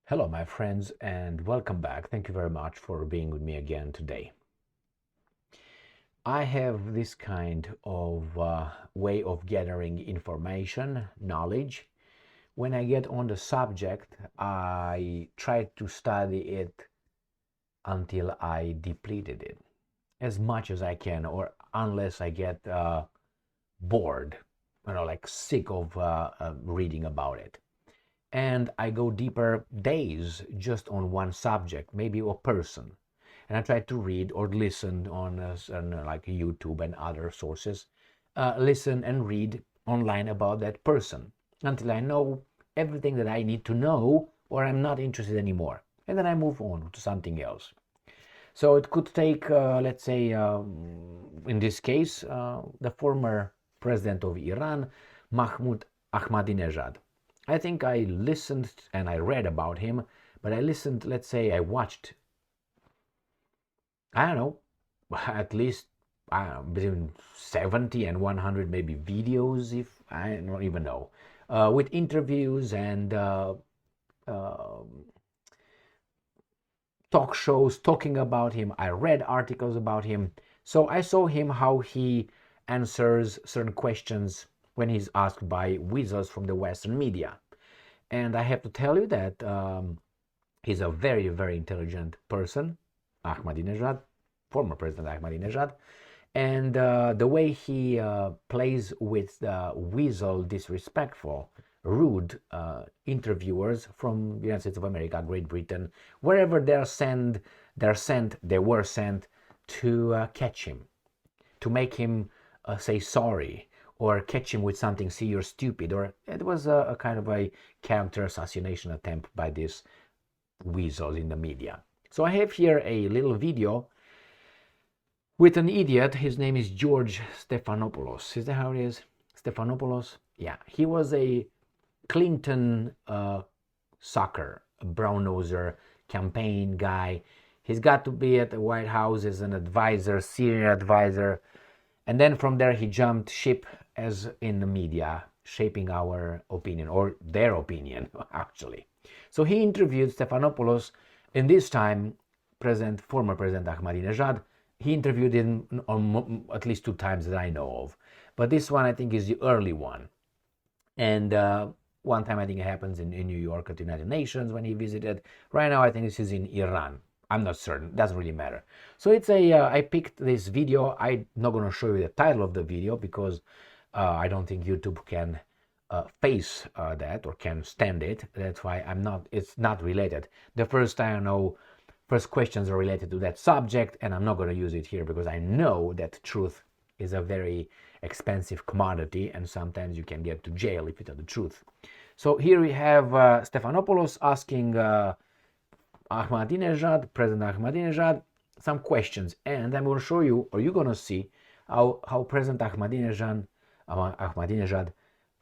Hello, my friends, and welcome back. Thank you very much for being with me again today. I have this kind of way of gathering information, knowledge. When I get on the subject, I try to study it until I depleted it as much as I can, or unless I get bored, like sick of reading about it. And I go deeper days just on one subject, maybe a person. And I try to read or listen on like YouTube and other sources, listen and read online about that person until I know everything that I need to know or I'm not interested anymore. And then I move on to something else. So it could take, let's say, in this case, the former president of Iran, Mahmoud Ahmadinejad. I think I listened and I read about him, but I listened, let's say, I watched, I don't know, at least between 70 and 100 maybe videos, if I don't even know, with interviews and talk shows talking about him. I read articles about him. So I saw him how he answers certain questions when he's asked by weasels from the Western media. And I have to tell you that he's a very, very intelligent person, Ahmadinejad, former President Ahmadinejad. And the way he plays with the weasel, disrespectful, rude interviewers from the United States of America, Great Britain, wherever they were sent to catch him, to make him say sorry, or catch him with something silly or stupid. Or it was a kind of a character assassination attempt by these weasels in the media. So I have here a little video with an idiot. His name is George Stephanopoulos. Is that how it is? Stephanopoulos? Yeah. He was a Clinton sucker, a brown noser, campaign guy. He's got to be at the White House as an advisor, senior advisor. And then from there, he jumped ship as in the media, shaping our opinion, or their opinion, actually. So he interviewed Stephanopoulos, and this time, former President Ahmadinejad. He interviewed him on at least 2 times that I know of. But this one, I think, is the early one. And one time, I think it happens in New York at the United Nations when he visited. Right now, I think this is in Iran. I'm not certain. Doesn't really matter. So it's I picked this video. I'm not going to show you the title of the video because I don't think YouTube can face that or can stand it. That's why it's not related. The first questions are related to that subject, and I'm not going to use it here because I know that truth is a very expensive commodity, and sometimes you can get to jail if you tell the truth. So here we have Stephanopoulos asking President Ahmadinejad, some questions, and I'm going to show you, or you're going to see, how President Ahmadinejad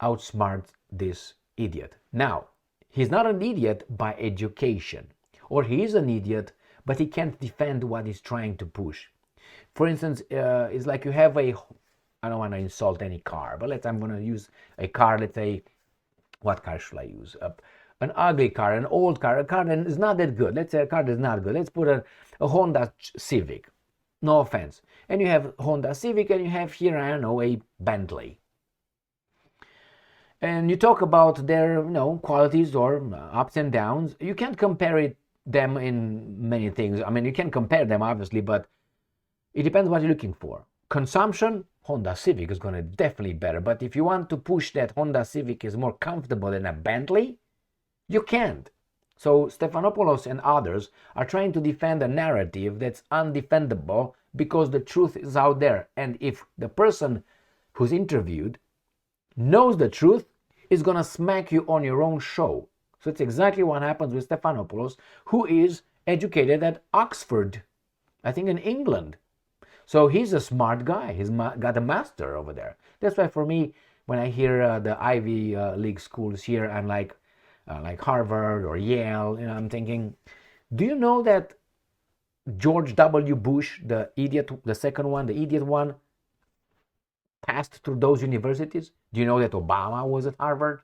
outsmarts this idiot. Now, he's not an idiot by education, or he is an idiot, but he can't defend what he's trying to push. For instance, it's like you have I don't want to insult any car, but I'm going to use a car. Let's say, what car should I use? An ugly car, an old car, a car that is not that good. Let's say a car that is not good. Let's put a Honda Civic. No offense. And you have Honda Civic, and you have here, I don't know, a Bentley. And you talk about their, qualities or ups and downs. You can't compare them in many things. I mean, you can compare them, obviously, but it depends what you're looking for. Consumption, Honda Civic is going to definitely better. But if you want to push that Honda Civic is more comfortable than a Bentley, you can't. So Stephanopoulos and others are trying to defend a narrative that's undefendable because the truth is out there. And if the person who's interviewed knows the truth, is going to smack you on your own show. So it's exactly what happens with Stephanopoulos, who is educated at Oxford, I think in England. So he's a smart guy. He's got a master over there. That's why for me, when I hear the Ivy League schools here, I'm like Harvard or Yale, I'm thinking, do you know that George W. Bush, the idiot, the second one, the idiot one, passed through those universities? Do you know that Obama was at Harvard?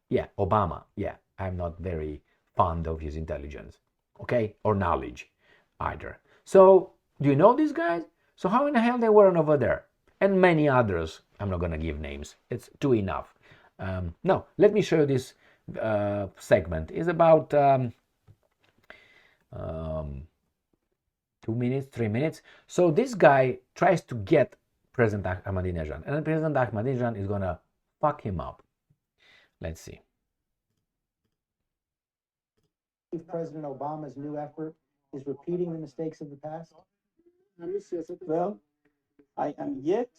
Yeah, Obama. Yeah, I'm not very fond of his intelligence, okay, or knowledge, either. So, do you know these guys? So how in the hell they weren't over there? And many others. I'm not gonna give names. It's too enough. No, let me show you this segment. It's about 2 minutes, 3 minutes. So this guy tries to get President Ahmadinejad, and President Ahmadinejad is gonna fuck him up. Let's see. President Obama's new effort is repeating the mistakes of the past? Well, I am yet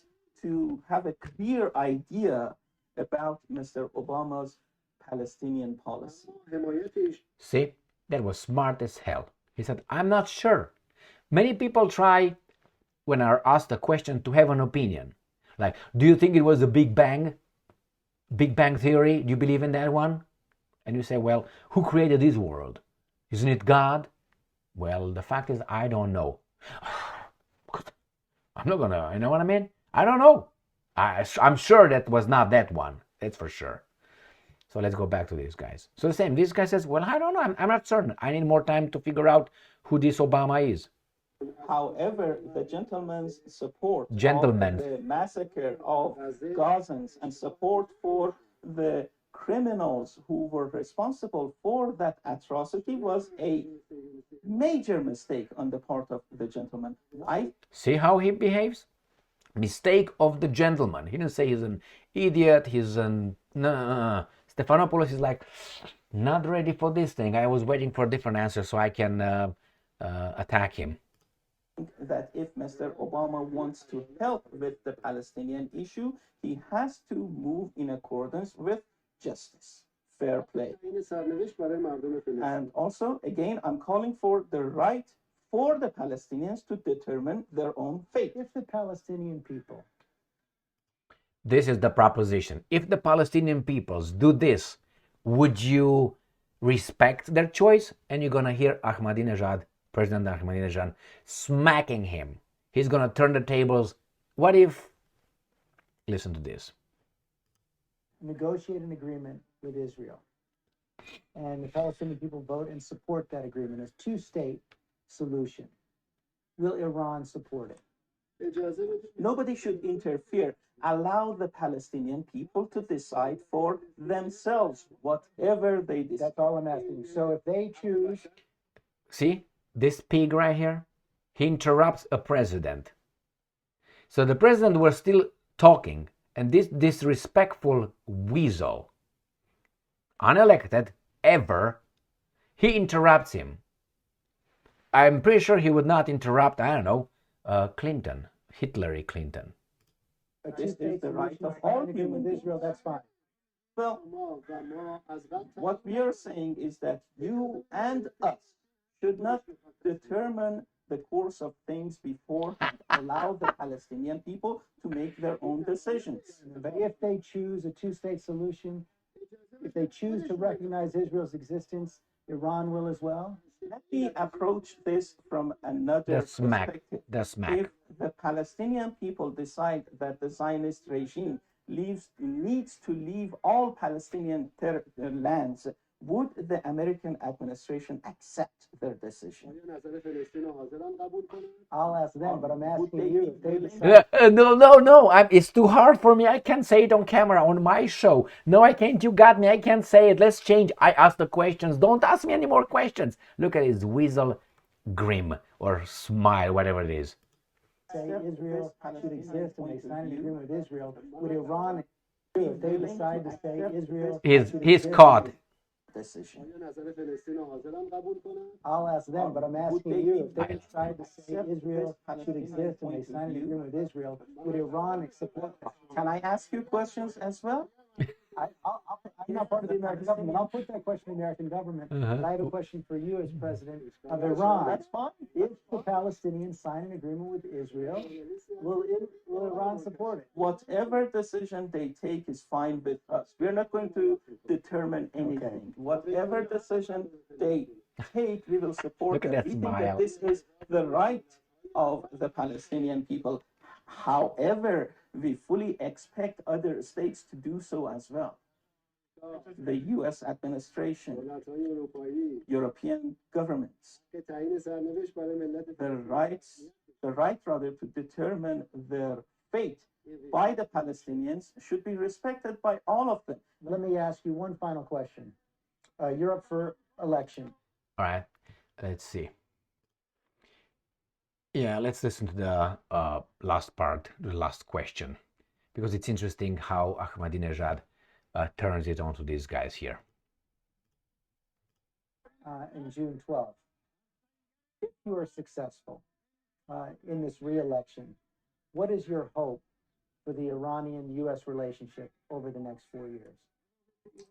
to have a clear idea about Mr. Obama's Palestinian policy. See, that was smart as hell. He said, I'm not sure. Many people try, when are asked a question, to have an opinion. Like, do you think it was the Big Bang? Big Bang Theory? Do you believe in that one? And you say, well, who created this world? Isn't it God? Well, the fact is, I don't know. I'm not gonna, you know what I mean? I don't know. I'm sure that was not that one. That's for sure. So let's go back to these guys. So the same, this guy says, well, I don't know. I'm not certain. I need more time to figure out who this Obama is. However, the gentleman's support of the massacre of Gazans and support for the criminals who were responsible for that atrocity was a major mistake on the part of the gentleman. See how he behaves? Mistake of the gentleman. He didn't say he's an idiot, he's an... No. Stephanopoulos is like, not ready for this thing. I was waiting for a different answer so I can attack him. That if Mr. Obama wants to help with the Palestinian issue, he has to move in accordance with justice, fair play. And also, again, I'm calling for the right for the Palestinians to determine their own fate. If the Palestinian people... This is the proposition. If the Palestinian peoples do this, would you respect their choice? And you're going to hear Ahmadinejad, President Ahmadinejad, smacking him. He's going to turn the tables. What if... Listen to this. Negotiate an agreement with Israel. And the Palestinian people vote and support that agreement as two-state solution. Will Iran support it? Nobody should interfere. Allow the Palestinian people to decide for themselves whatever they decide. That's all I'm asking. So if they choose... See, this pig right here, he interrupts a president. So the president was still talking, and this disrespectful weasel, unelected ever, he interrupts him. I'm pretty sure he would not interrupt, I don't know, Clinton, Hillary Clinton. This is the right of all human beings. Israel, that's fine. Well, what we are saying is that you and us should not determine the course of things before and allow the Palestinian people to make their own decisions. But if they choose a two-state solution, if they choose to recognize Israel's existence, Iran will as well? Let me approach this from another perspective. If the Palestinian people decide that the Zionist regime needs to leave all Palestinian lands, would the American administration accept their decision? I'll ask them, but I'm asking you if they decide. No. It's too hard for me. I can't say it on camera on my show. No, I can't. You got me. I can't say it. Let's change. I ask the questions. Don't ask me any more questions. Look at his weasel grim or smile, whatever it is. Say Israel should exist and they sign an agreement with Israel. Would Iran, if they decide to say Israel... He's caught. Decision. I'll ask them, but I'm asking you, if they decide to say Israel should exist and they sign an agreement with Israel, would Iran support that? Can I ask you questions as well? I'm not part of the American government. I'll put that question to the American government. But I have a question for you as president of Iran. That's fine. If the Palestinians sign an agreement with Israel, will Iran support it? Whatever decision they take is fine with us. We're not going to determine anything. Okay. Whatever decision they take, we will support Look at them. that We think smile. that this is the right of the Palestinian people. However, we fully expect other states to do so as well. the US administration, European governments, the right rather to determine their fate by the Palestinians should be respected by all of them. Let me ask you one final question. You're up for election. All right, let's see. Yeah, let's listen to the last part, the last question, because it's interesting how Ahmadinejad turns it onto these guys here. In June 12th, if you are successful in this re-election, what is your hope for the Iranian-U.S. relationship over the next 4 years?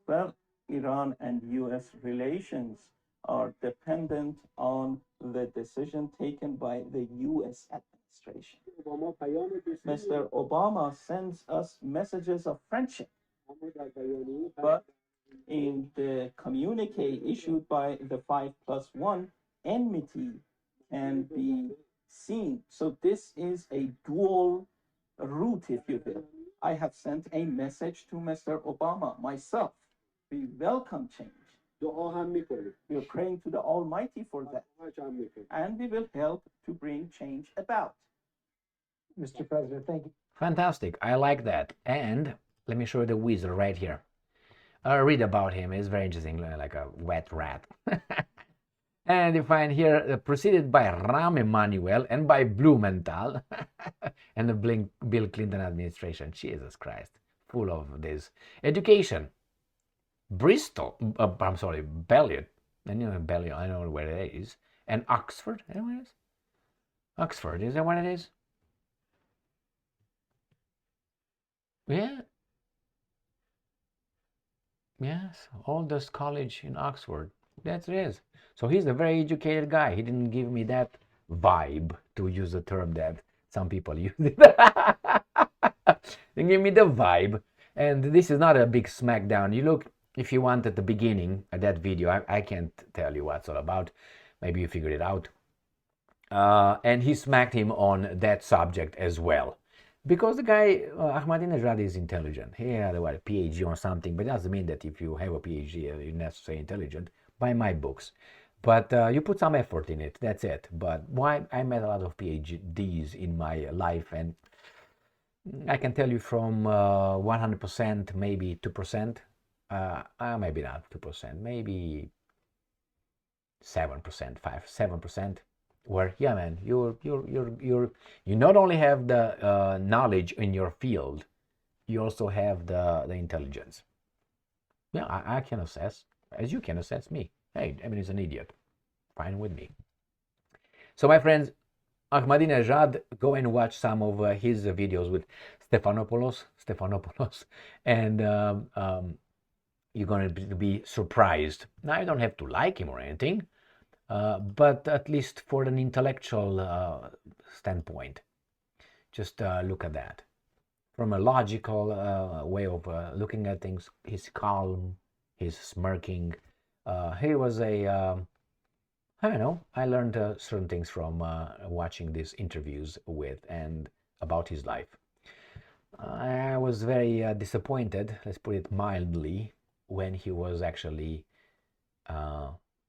Well, Iran and U.S. relations are dependent on the decision taken by the U.S. administration. Mr. Obama sends us messages of friendship, but in the communique issued by the 5+1, enmity can be seen. So this is a dual route, if you will. I have sent a message to Mr. Obama myself. We welcome change. We are praying to the Almighty for that. And we will help to bring change about. Mr. President, thank you. Fantastic. I like that. And let me show you the weasel right here. Read about him. It's very interesting, like a wet rat. And you find here, preceded by Rahm Emanuel and by Blumenthal and the Bill Clinton administration. Jesus Christ, full of this. Education. Bristol, I'm sorry, Balliol. I know Balliol, I know where it is. And Oxford, I know where it is. Oxford, is that what it is? Yeah. Yes, oldest college in Oxford. That it is. So he's a very educated guy. He didn't give me that vibe, to use the term that some people use. He give me the vibe. And this is not a big smackdown. You look, if you want at the beginning of that video, I can't tell you what it's all about. Maybe you figured it out. And he smacked him on that subject as well. Because the guy, Ahmadinejad, is intelligent. He had a PhD or something, but it doesn't mean that if you have a PhD, you're necessarily intelligent. By my books. But you put some effort in it, that's it. But why I met a lot of PhDs in my life, and I can tell you from 100%, maybe 2%, maybe not 2%, maybe 7%, 7%. Where, yeah, man, you not only have the knowledge in your field, you also have the intelligence. Yeah, I can assess, as you can assess me. Hey, I mean, he's an idiot. Fine with me. So, my friends, Ahmadinejad, go and watch some of his videos with Stephanopoulos, and you're going to be surprised. Now, you don't have to like him or anything. But at least for an intellectual standpoint, just look at that. From a logical way of looking at things, he's calm, he's smirking. He was I don't know, I learned certain things from watching these interviews with and about his life. I was very disappointed, let's put it mildly, when he was actually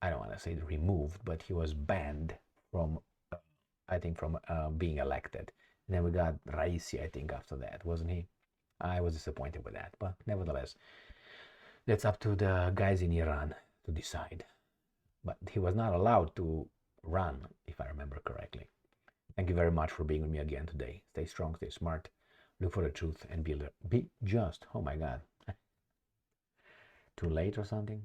I don't want to say removed, but he was banned from, I think, from being elected. And then we got Raisi, I think, after that, wasn't he? I was disappointed with that, but nevertheless, that's up to the guys in Iran to decide. But he was not allowed to run, if I remember correctly. Thank you very much for being with me again today. Stay strong, stay smart, look for the truth, and be just. Oh my God. Too late or something?